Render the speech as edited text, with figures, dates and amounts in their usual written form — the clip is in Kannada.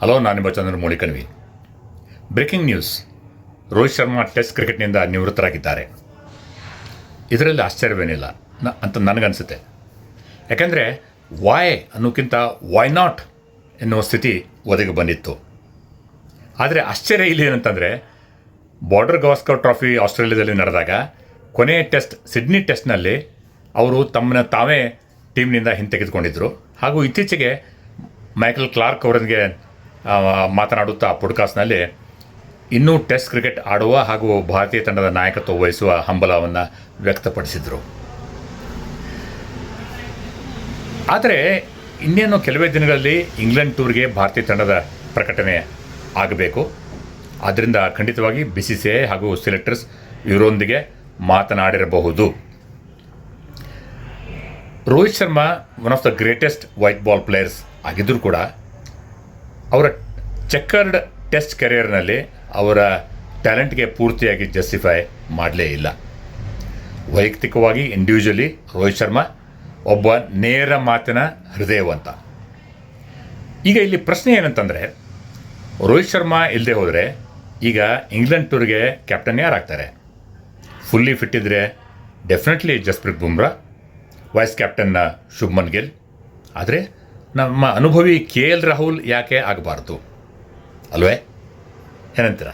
ಹಲೋ, ನಾನು ನಿಮ್ಮ Chandramouli Kanvi. Breaking news: Rohit Sharma test ಕ್ರಿಕೆಟ್ನಿಂದ ನಿವೃತ್ತರಾಗಿದ್ದಾರೆ. ಇದರಲ್ಲಿ ಆಶ್ಚರ್ಯವೇನಿಲ್ಲ ಅಂತ ನನಗನ್ಸುತ್ತೆ. ಯಾಕೆಂದರೆ ವಾಯ್ ಅನ್ನೋಕ್ಕಿಂತ ವೈ ನಾಟ್ ಎನ್ನುವ ಸ್ಥಿತಿ ಒದಗಿ ಬಂದಿತ್ತು. ಆದರೆ ಆಶ್ಚರ್ಯ ಇಲ್ಲಿ ಏನಂತಂದರೆ, ಬಾರ್ಡರ್ ಗವಾಸ್ಕರ್ ಟ್ರಾಫಿ ಆಸ್ಟ್ರೇಲಿಯಾದಲ್ಲಿ ನಡೆದಾಗ ಕೊನೆಯ ಟೆಸ್ಟ್ ಸಿಡ್ನಿ ಟೆಸ್ಟ್ನಲ್ಲಿ ಅವರು ತಮ್ಮನ್ನ ತಾವೇ ಟೀಮ್ನಿಂದ ಹಿಂತೆಗೆದುಕೊಂಡಿದ್ದರು. ಹಾಗೂ ಇತ್ತೀಚೆಗೆ ಮೈಕಲ್ ಕ್ಲಾರ್ಕ್ ಅವರೊಂದಿಗೆ ಮಾತನಾಡುತ್ತಾ ಪಾಡ್ಕಾಸ್ಟ್ನಲ್ಲಿ ಇನ್ನೂ ಟೆಸ್ಟ್ ಕ್ರಿಕೆಟ್ ಆಡುವ ಹಾಗೂ ಭಾರತೀಯ ತಂಡದ ನಾಯಕತ್ವ ವಹಿಸುವ ಹಂಬಲವನ್ನು ವ್ಯಕ್ತಪಡಿಸಿದರು. ಆದರೆ ಇನ್ನೇನು ಕೆಲವೇ ದಿನಗಳಲ್ಲಿ ಇಂಗ್ಲೆಂಡ್ ಟೂರ್ಗೆ ಭಾರತೀಯ ತಂಡದ ಪ್ರಕಟಣೆ ಆಗಬೇಕು. ಆದ್ದರಿಂದ ಖಂಡಿತವಾಗಿ BCCI ಹಾಗೂ ಸೆಲೆಕ್ಟರ್ಸ್ ಇವರೊಂದಿಗೆ ಮಾತನಾಡಿರಬಹುದು. Rohit Sharma one of the greatest white ball players ಆಗಿದ್ದರೂ ಕೂಡ ಅವರ ಚೆಕ್ಕರ್ಡ್ ಟೆಸ್ಟ್ ಕೆರಿಯರ್ನಲ್ಲಿ ಅವರ ಟ್ಯಾಲೆಂಟ್ಗೆ ಪೂರ್ತಿಯಾಗಿ ಜಸ್ಟಿಫೈ ಮಾಡಲೇ ಇಲ್ಲ. ವೈಯಕ್ತಿಕವಾಗಿ ಇಂಡಿವಿಜುವಲಿ ರೋಹಿತ್ ಶರ್ಮಾ ಒಬ್ಬ ನೇರ ಮಾತಿನ ಹೃದಯವಂತ. ಈಗ ಇಲ್ಲಿ ಪ್ರಶ್ನೆ ಏನಂತಂದರೆ, ರೋಹಿತ್ ಶರ್ಮಾ ಇಲ್ಲದೆ ಹೋದರೆ ಈಗ ಇಂಗ್ಲೆಂಡ್ ಟೂರ್ಗೆ ಕ್ಯಾಪ್ಟನ್ ಯಾರಾಗ್ತಾರೆ? ಫುಲ್ಲಿ ಫಿಟ್ ಇದ್ದರೆ ಡೆಫಿನೆಟ್ಲಿ ಜಸ್ಪ್ರೀತ್ ಬುಮ್ರಾ, ವೈಸ್ ಕ್ಯಾಪ್ಟನ್ನ ಶುಭ್ಮನ್ ಗಿಲ್. ಆದರೆ ನಮ್ಮ ಅನುಭವಿ KL ರಾಹುಲ್ ಯಾಕೆ ಆಗಬಾರ್ದು ಅಲ್ವೇ? ಏನಂತೀರ?